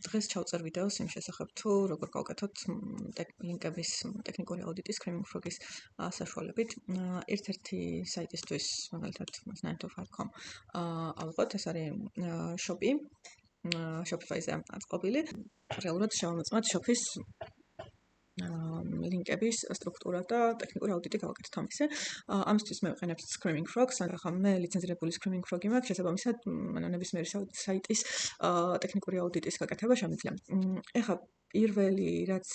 დღეს ჩავწერ ვიდეოს იმ შესახებ თუ როგორ გავკეთოთ ლინკების ტექნიკური აუდიტი Screaming Frog-ის საშუალებით. ერთ-ერთი საიტისთვის, მაგალითად, 9to5.com ავიღოთ, ეს არის Shopee, Shopify-ზე აწყობილი. რეალურად შევამოწმოთ Shopee-ის ლინკების სტრუქტურა და ტექნიკური აუდიტი გავაკეთოთ ამისე. ამისთვის მე ვიყენებ Screaming Frog-ს, ახლა მე ლიცენზირებული Screaming Frog-ი მაქვს, შესაბამისად, ნებისმიერი საიტის ტექნიკური აუდიტის გაკეთება შემიძლია. ეხლა პირველი რაც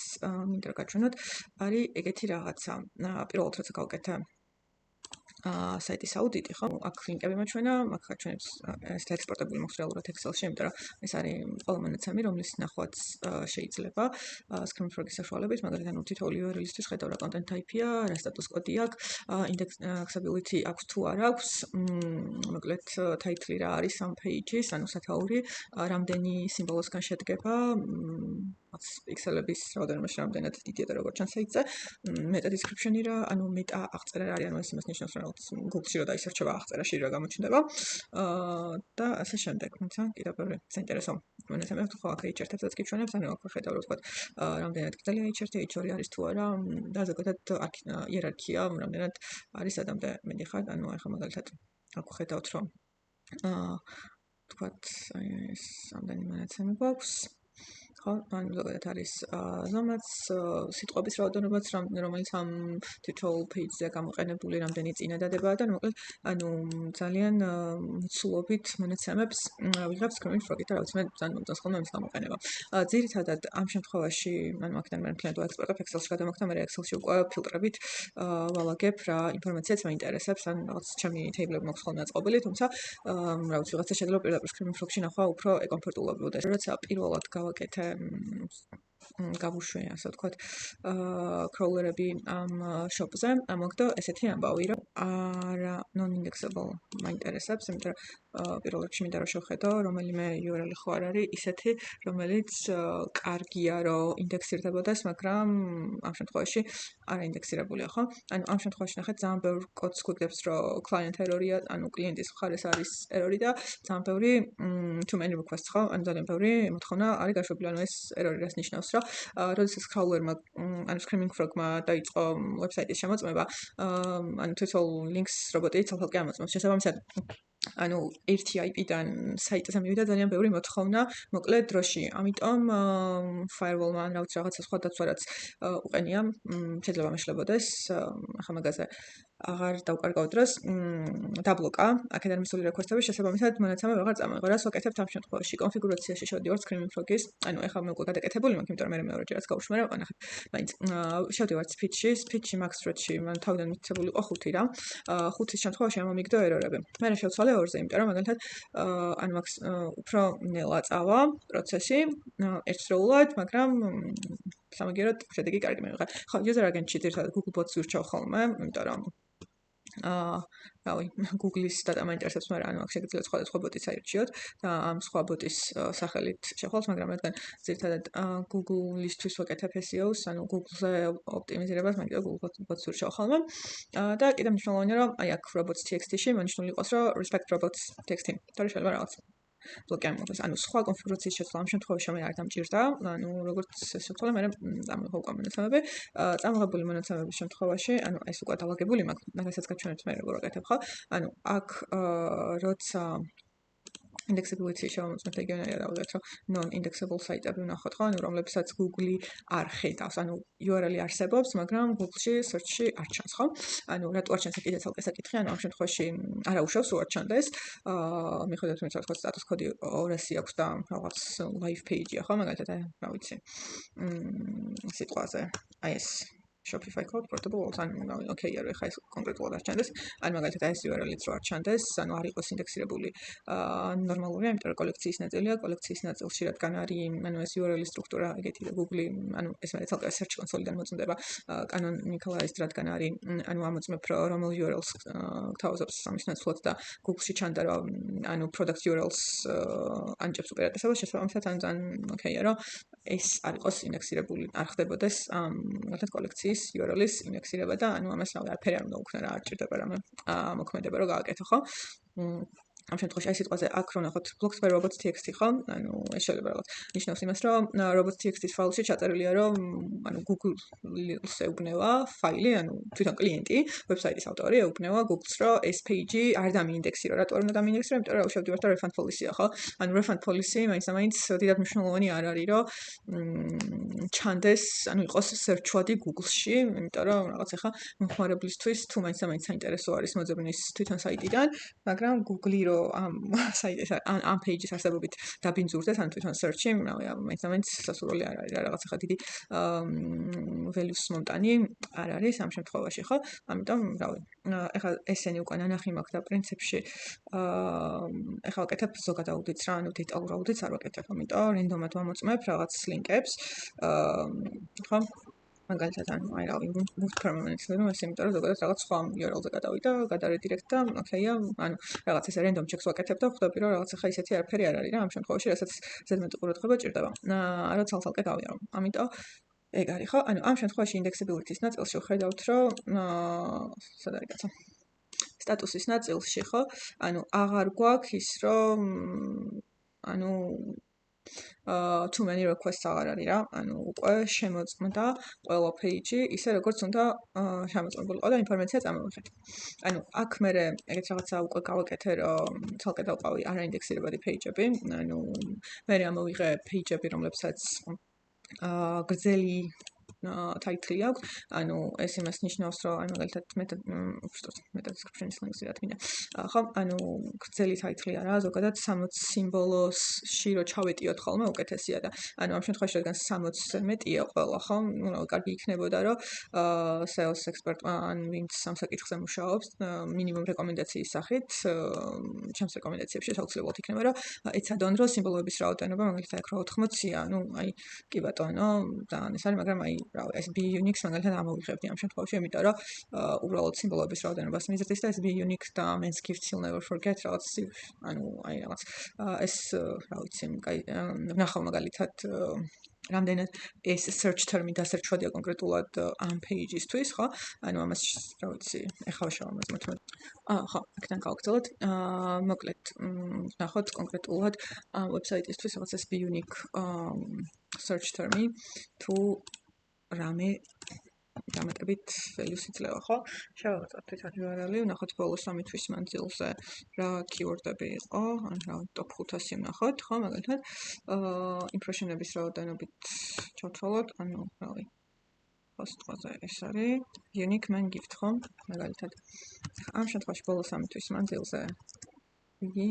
მინდა გაჩვენოთ, არის ეგეთი რაღაცა. პირველად როცა გავკეთე საიტის აუდიტი, ხო? აქ ლინკები მაჩვენა, აქ გაჩვენებს ეს ექსპორტებული მაქვს რეალურად Excel-ში, იმიტომ რომ ეს არის ყველა მონაცემი, რომლის ნახვაც შეიძლება Screaming Frog-ის საშუალებით, მაგალითად, თითოეული URL-ისთვის ხედავ რა content type-ია, რა status code-ი აქვს, indexability აქვს თუ არ აქვს, მოკლედ title-ი რა არის ამ page-ის, ანუ სათაური, რამდენი სიმბოლოსგან შედგება, პიქსელების რაოდენობაში რამდენად დიდია და როგორ ჩანს საიტზე, meta description-ი რა, ანუ meta აღწერა რა არის, ანუ ეს იმას ნიშნავს, რომ Google-ში რა დაისერჩება აღწერაში რა გამოჩნდება და ასე შემდეგ. თუმცა კიდევ ბევრი საინტერესო მონაცემი აქვს, ხო, აქ HR-ებსაც კი ჩვენებს, ანუ აქ ხედავ რომ ვთქვათ, რამდენად გრძელია HR-ი არის თუ არა და ზოგადად იერარქია, რამდენად არის ადამიანზე მედიხარ, ანუ ახლა მაგალითად აქ ხედავთ რომ ვთქვათ, ეს რამდენი მონაცემი გვაქვს. ხო, ანუ ზოგადად არის ზომაც, სიტყვების რაოდენობაც, რომელიც ამ თითოეულ page-ზე გამოყენებული, რამდენი წინადადებაა და მოკლედ, ანუ ძალიან მოცულობით მონაცემებს ვიღებ Screaming Frog-ით და რაც მე ძალიან ხოლმე ამის გამოყენება. ძირითადად ამ შემთხვევაში, ანუ აქედან მე მთლიანად ვაექსპორტებ Excel-ში გადამოხდა, მე Excel-ში უკვე ფილტრებით ვალაგებ რა ინფორმაციაც მაინტერესებს, ან რაღაც ჩემი table-ები მაქვს ხოლმე აწყობილი, თუმცა რა ვიცი, რაღაცა შეიძლება პირდაპირ Screaming Frog-ში ნახვა უფრო ეკომფორტულობიუდეს. როცა პირველად გავაკეთე გავუშვე, ასე ვთქვათ, crawler-ები ამ shop-ზე, მოგდა ესეთი ამბავი, რომ არა non-indexable მაინტერესებს, იმიტომ რომ პირველ რიგში მინდა რომ შევხედო, რომელიმე URL-ი ხო არ არის ისეთი, რომელიც კარგია, რომ ინდექსირდებოდეს, მაგრამ ამ შემთხვევაში არა ინდექსირებულია, ხო? ანუ ამ შემთხვევაში ნახეთ, ძალიან ბევრ კოდს გვიგდებს, რომ client error-ია, ანუ კლიენტის მხარეს არის error-ი და ძალიან ბევრი too many requests, ხო? ანუ ძალიან ბევრი მოთხოვნა არის გაშვებული, ანუ ეს error-ი რას ნიშნავს, რომ როდესაც crawler-მა, ანუ Screaming Frog-მა დაიწყო ვებსაიტის შემოწმება, ანუ თითოეულ links რობოტი ცალ-ცალკე ამოწმებს. შესაბამისად, ანუ ერთი IP-დან საიტზე მივიდა ძალიან ბევრი მოთხოვნა მოკლედ დროში. ამიტომ firewall-მა ან რაღაცა სხვა დაცვა რაც უყენია, შეიძლება მეშლებოდეს. ახლა მაგაზე აღარ დავკარგავ დროს, დაბლოკა, აქედან მისული request-ები, შესაბამისად მონაცემები აღარ წამოიღო. რას ვაკეთებთ ამ შემთხვევაში? კონფიგურაციაში შევდივართ Screaming Frog-ის, ანუ ახლა მე უკვე გადაკეთებული მაქვს, იმიტომ რომ მე მეორეჯერაც გავუშვერე, ნახეთ, მაინც შევდივართ speech-ში, speech-ში max thread-ში, მან თავიდან მითითებული იყო 5 რა. 5-ის შემთხვევაში ამომიგდო error-ები. მე შევცვალე 2-ზე, იმიტომ რომ მაგალითად, ანუ მაქვს უფრო ნელა წავა პროცესი, ერთდროულად, მაგრამ სამაგიეროდ შედეგი კარგი მივიღე. ხო, user agent-ში ძირითადად Google Bots ვირჩევ ხოლმე, იმიტომ რომ რავი, Google-ის data მაინტერესებს, მაგრამ ანუ აქ შეგიძლიათ სხვადასხვა ბოტიც აირჩიოთ და ამ სხვა ბოტის სახელით შეხვალთ, მაგრამ რადგან ძირითადად Google-ისთვის ვაკეთებ SEO-ს, ანუ Google-ზე ოპტიმიზირებას, მე Google Bots ვირჩევ ხოლმე. და კიდევ მნიშვნელოვანია, რომ აი აქ robots.txt-ში მონიშნული იყოს, რომ respect robots.txt. თორე შეიძლება რაღაც ბლოკი ამოიღოს. ანუ სხვა კონფიგურაციის შეცვლა ამ შემთხვევაში მე არ დამჭირდა, ანუ როგორც შევცვალე, მე წამოიღო უკვე მონაცემები. წამოღებული მონაცემების შემთხვევაში, ანუ ეს უკვე დაალაგებული მაქვს, მაგასაც გაჩვენებთ მე როგორ ვაკეთებ, ხო? ანუ აქ როცა indexability შევამოწმეთ რეგიონალია დავუძვათ, რომ non-indexable საიტები ვნახოთ, ხო? ანუ რომლებსაც Google-ი არ ხედავს, ანუ URL-ი არსებობს, მაგრამ Google-ში search-ში არ ჩანს, ხო? ანუ რატო არ ჩანს, კიდე ცალკე საკითხი, ანუ ამ შემთხვევაში არა უშავს, რო არ ჩანდეს. მიხედავთ, რომ თქო status code-ი 200 აქვს და რაღაც live page-ია, ხო? მაგალითად, რა ვიცი. სიტყვაზე, აი ეს Shopify code portable, ანუ okay, არა, ხა ეს კონკრეტულად არ ჩანდეს. ან მაგალითად ეს URL-იც რო არ ჩანდეს, ანუ არ იყოს ინდექსირებული. ნორმალურია, იმიტომ რომ კოლექციის ნაწილია, კოლექციის ნაწილში რადგან არის, ანუ ეს URL-ის სტრუქტურა ეგეთი და Google-ი, ანუ ეს მე ცალკე search console-დან მოწმდება, canonical-იზed რადგან არის, ანუ ამოწმებ რომელ URL-ს გთავაზობს ამის ნაცვლად და Google-ში ჩანდა რომ ანუ product URL-ს ანიჭებს უპირატესობას, შესაბამისად ან ძალიან okay-ია, რომ ეს არ იყოს ინდექსირებული, არ ხდებოდეს მაგალითად კოლექციის URL-ის ინდექსირება და ანუ ამას არაფერი არ უნდა უქნა რა, არ ჭირდება რამე მოქმედება რომ გააკეთო, ხო? ამ შემთხვევაში აი სიტყვაზე აქ რო ნახოთ blocks by robots.txt ხო? ანუ ეს შეიძლება რაღაც ნიშნავს იმას, რომ robots.txt ფაილში ჩაწერილია, რომ ანუ Google-ს ეუბნება ფაილი, ანუ თვითონ კლიენტი, ვებსაიტის ავტორი ეუბნება Google-ს, რომ ეს page არ დამინდექსირო, რატო არ უნდა დამინდექსირო? იმიტომ რომ შევდივართ და refund policy-ა ხო? ანუ refund policy მაინც დიდად მნიშვნელოვანი არ არის, რომ ჩანდეს, ანუ იყოს search-ვადი Google-ში, იმიტომ რომ რაღაც ახლა მომხმარებლისთვის თუ მაინც საინტერესო არის მოძებნის თვითონ საიტიდან, მაგრამ Google-ი რომ ამ საიტის ამ page-ის არსებობით დაბინძურდეს, ან თვითონ search-ი, მაინც სასურველი არ არის რა რაღაც ახლა დიდი values მომტანი არ არის ამ შემთხვევაში, ხო? ამიტომ, რავი, ახლა ესენი უკვე ნანახი მაქვს და პრინციპში ახლა ვაკეთებ ზოგად აუდიტს რა, ანუ დეტალურ აუდიტს არ ვაკეთებ, ამიტომ რენდომად ვამოწმებ რაღაც ლინკებს, ხო? მაგალითად, ანუ აი რავი, move permanently, რომ ეს იმიტომ რომ ზოგადად რაღაც სხვა URL-ზე გადავიდა, გადარედირექტ და ოკეია, ანუ რაღაც ესე random checks ვაკეთებ და ვხვდები, რომ რაღაც ახლა ისეთი არაფერი არ არის რა, ამ შემთხვევაში, რასაც ზედმეტი ყურადღება ჭირდება. რა ცალ-ცალკე გავიარო. ამიტომ ეგ არის, ხო? ანუ ამ შემთხვევაში indexability-ის ნაწილში ვხედავთ, რომ სად არის კაცო? სტატუსის ნაწილში, ხო? ანუ აღარ გვაქვს ის, რომ ანუ too many requests აღარ არის რა, ანუ უკვე შემოწმდა ყველა page-ი, ისე როგორც უნდა შემოწმებულიყო და ინფორმაცია წამოვიღეთ. ანუ აქ მე ეგეთ რაღაცა უკვე გავაკეთე, რომ ცალკე დავყავი არაინდექსირებადი page-ები, ანუ მე ამოვიღე page-ები, რომლებსაც გრძელი title აქვს, ანუ ეს იმას ნიშნავს, რომ აი მაგალითად meta description-ის ლინკს ვიღათ მინდა. ხო, ანუ გრძელი title არა, ზოგადად 60 სიმბოლოში რო ჩავეტიოთ ხოლმე უკეთესია და ანუ ამ შემთხვევაში რადგან 60-ზე მეტია ყველა, ხო? ნუ კარგი იქნებოდა, რომ sales expert-მა ან ვინც ამ საკითხზე მუშაობს, მინიმუმ რეკომენდაციის სახით, ჩემს რეკომენდაციებში აუცილებლად იქნება, რომ ეცადონ, რომ სიმბოლოების რაოდენობა მაგალითად აქ 80-ია, ანუ აი კი ბატონო, და ეს არის, მაგრამ აი რავი, ეს B-Unix მაგალითად ამოვიღებდი ამ შემთხვევაში, იმიტომ რომ უბრალოდ სიმბოლოების რაოდენობას მიზრდის და ეს B-Unix და men's gifts you'll never forget რაღაც ანუ აი რაღაც ეს რა ვიცი, ნახავ მაგალითად რამდენად ეს search term-ი დასერჩვადია კონკრეტულად ამ page-ისთვის, ხო? ანუ ამას რა ვიცი, ეხლა ვშავ ამას მოთმე. ხო, აქედან გავაგრძელოთ. მოკლედ, ნახოთ კონკრეტულად ამ ვებსაიტისთვის რაღაც ეს B-Unique search term-ი თუ რამე დამატებით values იძლევა, ხო? შევავარდოთ თვითონ URL-ი, ვნახოთ ბოლო 3 თვის მანძილზე რა keyword-ები იყო, ან რა top 500-ი ვნახოთ, ხო, მაგალითად, impression-ების რაოდენობით ჩავთვალოთ, ანუ რავი, პოსტზე ეს არის unique man gift, ხო, მაგალითად. ამ შემთხვევაში ბოლო 3 თვის მანძილზე იგი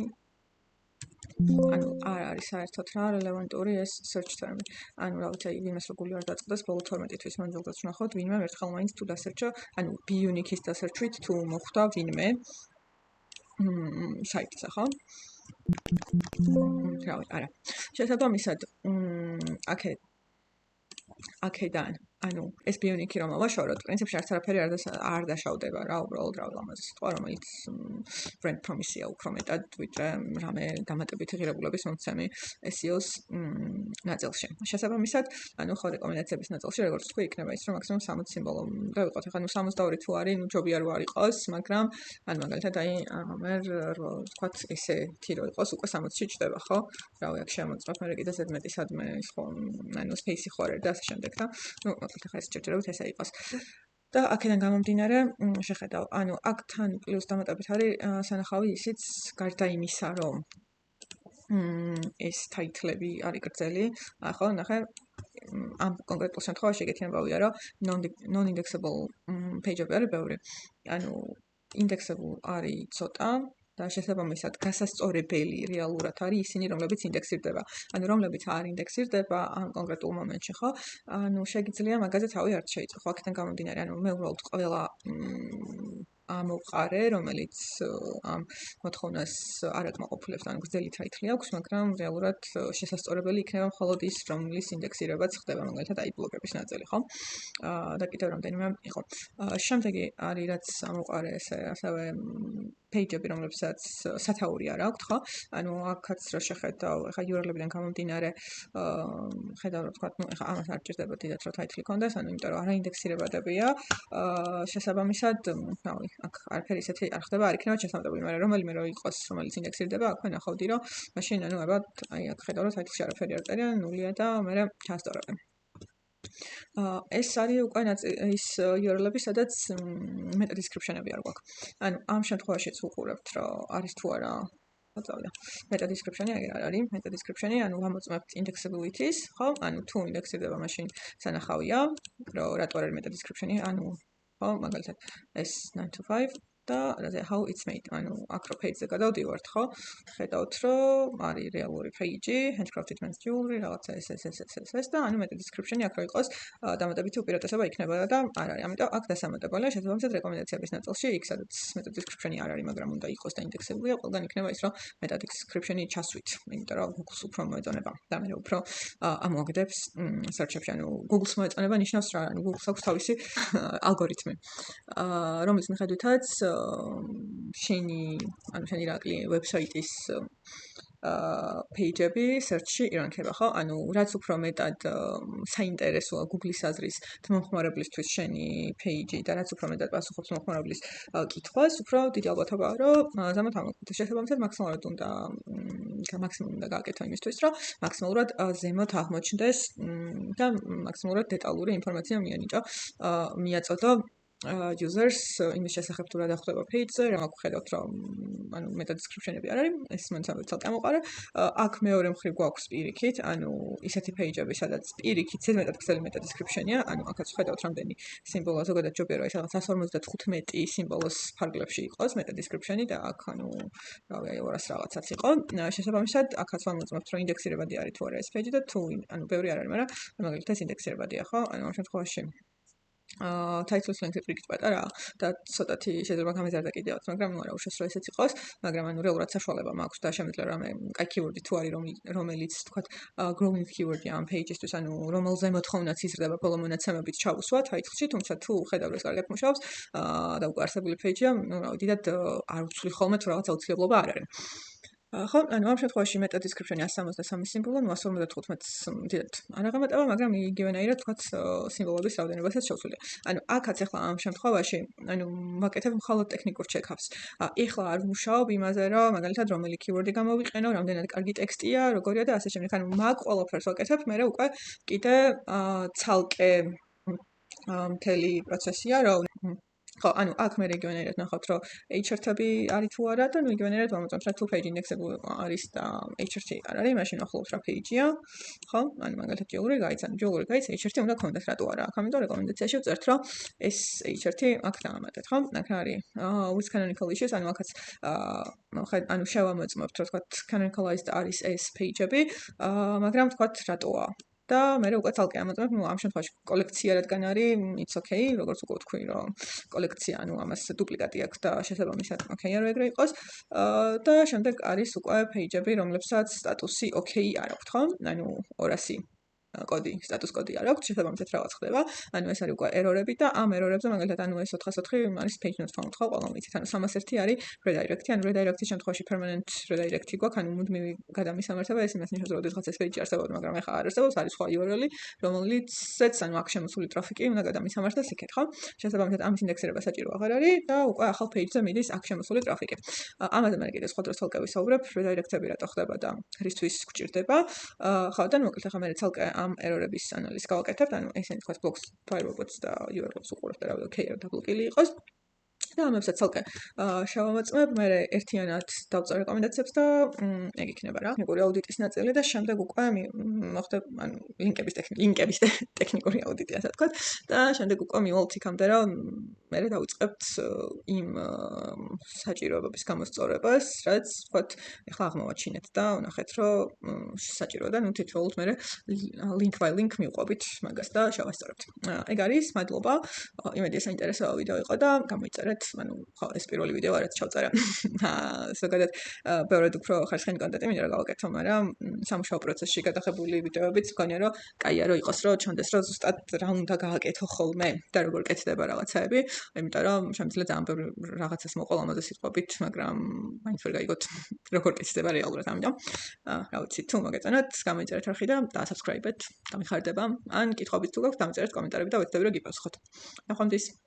ანუ არ არის საერთოდ რა რელევანტური ეს search term-ი. ანუ რა ვიცი, ვინმეს როგორ არ დაწყდეს ბოლო 12 თვის მანძილზეც ვნახოთ, ვინმე ერთხელ მაინც თუ დასერჩა, ანუ B-Unique-ის დასერჩვით თუ მოხვდა ვინმე საიტზე, ხო? რავი, არა. შესაბამისად, აქედან ანუ ეს B-Unique-ი რომ ავაშოროთ, პრინციპში არც არაფერი არ დაშავდება რა, უბრალოდ რა ლამაზი სიტყვა, რომელიც brand promise-ია უფრო მეტად, ვიდრე რამე დამატებითი ღირებულების მომცემი SEO-s ნაწილში. შესაბამისად, ანუ ხო რეკომენდაციების ნაწილში, როგორც თქვი, იქნება ის, რომ მაქსიმუმ 60 სიმბოლო და ვიყოთ. ახლა ნუ 62 თუ არის, ნუ ჯობია რო არ იყოს, მაგრამ ანუ მაგალითად აი მე ვთქვათ ესეთი რო იყოს, უკვე 60-ში ჭდება, ხო? რავი, აქ შემოწმებ, მე კიდე ზედმეტი სადმე ის ხო, ანუ space-ი ხო არის და ასე შემდეგ და ნუ ახლა ეს ჯერჯერობით ესე იყოს. და აქედან გამომდინარე, შეხედავ, ანუ აქთან პლუს დამატებით არის სანახავი ისიც გარდა იმისა, რომ ეს title-ები არის გრძელი, ხო, ნახე ამ კონკრეტულ შემთხვევაში ეგეთიანებავია, რომ non-indexable page-ები არის ბევრი. ანუ indexable არის ცოტა და შესაბამისად გასასწორებელი რეალურად არის ისინი, რომლებიც ინდექსირდება. ანუ რომლებიც არ ინდექსირდება ამ კონკრეტულ მომენტში, ხო? ანუ შეგიძლია მაგაზე თავი არ შეიწყო. აქედან გამომდინარე, ანუ მე უბრალოდ ყველა ამოვყარე, რომელიც ამ მოთხოვნას არ აკმაყოფილებს, ანუ გრძელი title-ი აქვს, მაგრამ რეალურად შესასწორებელი იქნება მხოლოდ ის, რომლის ინდექსირებაც ხდება, მაგალითად აი ბლოგების ნაწილი, ხო? და კიდევ რამდენიმე იყო. შემდეგი არის, რაც ამოვყარე, ასევე page-ები, რომლებსაც სათაური არ აქვთ, ხო? ანუ აქაც რა შეხედავ, ეხლა URL-ებიდან გამომდინარე, ხედავ რა თქვა, ну, ეხლა ამას არ ჭირდება დიდად რო title კონდეს, ანუ იმიტომ რომ არაინდექსირებადებია. შესაბამისად, რავი, აქ არაფერი ისეთი არ ხდება, არ იქნება შესაძლებელი, მაგრამ რომელიმე რო იყოს, რომელიც ინდექსირდება, აქვე ნახავდი, რომ მაშინ ანუ ალბათ აი აქ ხედავ რომ title-ში არაფერი არ წერია, ნულია და მე ჩასწორებენ. ეს არის უკვე ის URL-ები, სადაც meta description-ები არ გვაქვს. ანუ ამ შემთხვევაშიც ვუყურებთ, რომ არის თუ არა მოწავდა. meta description-ი აგერ არ არის. meta description-ი, ანუ ვამოწმებთ indexability-ს, ხო? ანუ თუ ინდექსირდება, მაშინ სანახავია, რომ რატო არის meta description-ი, ანუ ხო, მაგალითად ეს 9 to 5 და how it's made. ანუ acro page-ზე გადავდივართ, ხო? ხედავთ, რომ არის რეალური page-ი, handcrafted men's jewelry, რაღაცა ეს და ანუ meta description-ი აქ რო იყოს, დამატებითი უპირატესობა იქნებოდა და არ არის. ამიტომ აქ დასამატებელია, შესაბამისად რეკომენდაციების ნაწილში, იქ სადაც meta description-ი არ არის, მაგრამ უნდა იყოს და ინდექსებულია, ყველგან იქნება ის, რომ meta description-ი ჩასვით, იმიტომ რომ Google-ს უფრო მოეწონება და მე უფრო ამოაგდებს search-ებში, ანუ Google-ს მოეწონება ნიშნავს რა, ანუ Google-ს აქვს თავისი ალგორითმი. რომლის მიხედვითაც შენი რაკლი ვებსაიტის page-ები search-ში ირანქება, ხო? ანუ რაც უფრო მეტად საინტერესოა Google-ის აზრის მომხმარებლისთვის შენი page-ი და რაც უფრო მეტად პასუხობს მომხმარებლის კითხვას, უფრო დიდი ალბათობაა, რომ ზემოთ ამოგვიდეს. შესაბამისად, მაქსიმალურად უნდა გააკეთო იმისთვის, რომ მაქსიმალურად ზემოთ აღმოჩნდეს და მაქსიმალურად დეტალური ინფორმაცია მიაწოდო users იმის შესახებ თუ რა დახვდება page-ზე, რა გვხედავთ, რომ ანუ meta description-ები არ არის, ეს მომცავი ცალკე ამოყარა. აქ მეორე მხრივ გვაქვს პირიქით, ანუ ისეთი page-ები, სადაც პირიქით ზედმეტად ქსელი meta description-ია, ანუ აქაც ხედავთ რამდენი სიმბოლოა, ზოგადად ჯობია რომ ეს რაღაც 155 სიმბოლოს ფარგლებში იყოს meta description-ი და აქ ანუ რავი, აი 200 რაღაცაც იყო. შესაბამისად, აქაც ვამოწმებთ, რომ ინდექსირებადი არის თუ არა ეს page და თუ ანუ ბევრი არ არის, მაგრამ მაგალითად ინდექსირებადია, ხო? ანუ ამ შემთხვევაში title-ს link-ზე პირიქით პატარაა და ცოტათი შეიძლება გამიზარდა კიდევაც, მაგრამ ნუ არა უშავს რომ ესეც იყოს, მაგრამ ანუ რეალურად საშუალება მაქვს და შემიძლია რამე კაი keyword-ი თუ არის რომელიც თქვათ growing keyword-ი ამ page-ისთვის, ანუ რომელზე მოთხოვნაც იზრდება ბოლო მონაცემებით ჩავუსვა title-ში, თუმცა თუ ხედავ რომ ეს კარგად მუშაობს და უკვე არსებული page-ია, ნუ რავი, დიდად არ ვცვლი ხოლმე თუ რაღაცა უცილებლობა არ არის. ხო, ანუ ამ შემთხვევაში meta description-ი 163 სიმბოლო, 155 დიდად არ აღემატება, მაგრამ იგივენაირად თქვათ სიმბოლოების რაოდენობასაც შევცვლია. ანუ აქაც ახლა ამ შემთხვევაში, ანუ ვაკეთებ მხოლოდ ტექნიკურ check-ups. ეხლა არ ვმუშაობ იმაზე, რომ მაგალითად რომელი keyword-ი გამოვიყენო, რამდენად კარგი ტექსტია, როგორია და ასე შემდეგ. ანუ მაგ ყველაფერს ვაკეთებ, მე უკვე კიდე ცალკე მთელი პროცესია, რომ ხო, ანუ აქ მე რეგიონერად ნახავთ, რომ h-ები არის თუ არა და ნუ იგივენერად ვამოწმებთ, რა თუ page indexable არის და h-ი არ არის, მაშინ ახლობს რა page-ია, ხო? ანუ მაგალითად jewelry guides, ანუ jewelry guides h-ი უნდა გქონდეს, რატო არა? აქ ამიტომ რეკომენდაციაში ვწერთ, რომ ეს h-ი აქ დაამატეთ, ხო? აქ არის with canonical issues, ანუ აქაც ანუ შევამოწმებთ, რომ თქვათ canonicalized არის ეს page-ები, მაგრამ თქვათ რატოა? და მე უკვე ცალკე ამოწმებ, ну ამ შემთხვევაში კოლექცია რადგან არის, it's okay, როგორც უკვე თქვი, რომ კოლექცია, ანუ ამას დუპლიკატი აქვს და შესაბამისად okay არ ეგრე იყოს. და შემდეგ არის უკვე page-ები, რომლებსაც სტატუსი okay არ აქვს, ხო? ანუ 200 კოდი, სტატუს კოდი არ აქვს, შესაბამისად რაღაც ხდება. ანუ ეს არის უკვე error-ები და ამ error-ებზე მაგალითად ანუ ეს 404 არის page not found, ხო, ყველა ვიცით. ანუ 301 არის redirect-ი, ანუ redirect-ის შემთხვევაში permanent redirect-ი გვაქვს, ანუ მუდმივი გადამისამართება, ეს იმას ნიშნავს, რომ ოდესღაც ეს page არსებობდა, მაგრამ ახლა არ არსებობს, არის სხვა URL-ი, რომელიცაც ანუ აქ შემოსული ტრაფიკი უნდა გადამისამართდეს იქეთ, ხო? შესაბამისად ამის ინდექსირება საჭირო აღარ არის და უკვე ახალ page-ზე მიდის აქ შემოსული ტრაფიკი. ამაზე მე კიდე სხვა დროს თალკე ვისაუბრებ, redirect-ები რატო ხდება და რისთვის გვჭირდება. ხო, და მოკლედ ახლა მე ცალკე ამ error-ების ანალიზს გავაკეთებთ, ანუ ესენი თქვა blocks, firerobots და URL-ს უყურებთ და რავი, okay, double-kill იყოს. და ამებსაც ცალკე შევამოწმებ, მე ერთიანად დავწერ რეკომენდაციებს და ეგ იქნება რა. ტექნიკური აუდიტის ნაწილი და შემდეგ უკვე მოხდება, ანუ ლინკების ტექნიკური აუდიტი, ასე ვთქვათ. და შემდეგ უკვე მივალთ იქამდე, რომ მე დავიწყებთ იმ საჭიროებების გამოსწორებას, რაც ვთქვათ, ეხლა აღმოვაჩინეთ და ვნახეთ, რომ საჭიროა და ნუ თითოეულს მე link by link მივყვებით მაგას და შევასწორებთ. ეგ არის, მადლობა. იმედი საინტერესო ვიდეო იყო და გამოიწერეთ. ანუ ხო, ეს პირველი ვიდეო რაც ჩავწერე. ზოგადად ბევრად უფრო ხარისხიანი კონტენტი მინდა გავაკეთო, მაგრამ სამუშაო პროცესში გადაღებული ვიდეოებიც მგონია, რომ კაია რომ იყოს, რომ ჩანდეს, რომ ზუსტად რა უნდა გააკეთო ხოლმე და როგორ კეთდება რაღაცაები. იმიტომ რომ შემიძლია ძალიან ბევრი რაღაცას მოყოლ ამაზე სიტყვებით, მაგრამ მაინც ვერ გაიგოთ როგორ კეთდება რეალურად, ამიტომ რა ვიცი, თუ მოგეწონათ, გამოიწერეთ არხი და subscribe-ეთ, გამიხარდება. ან კითხვებით თუ გაქვთ, დამიწერეთ კომენტარები და ვეცდები რომ გიპასუხოთ. ნახვამდის.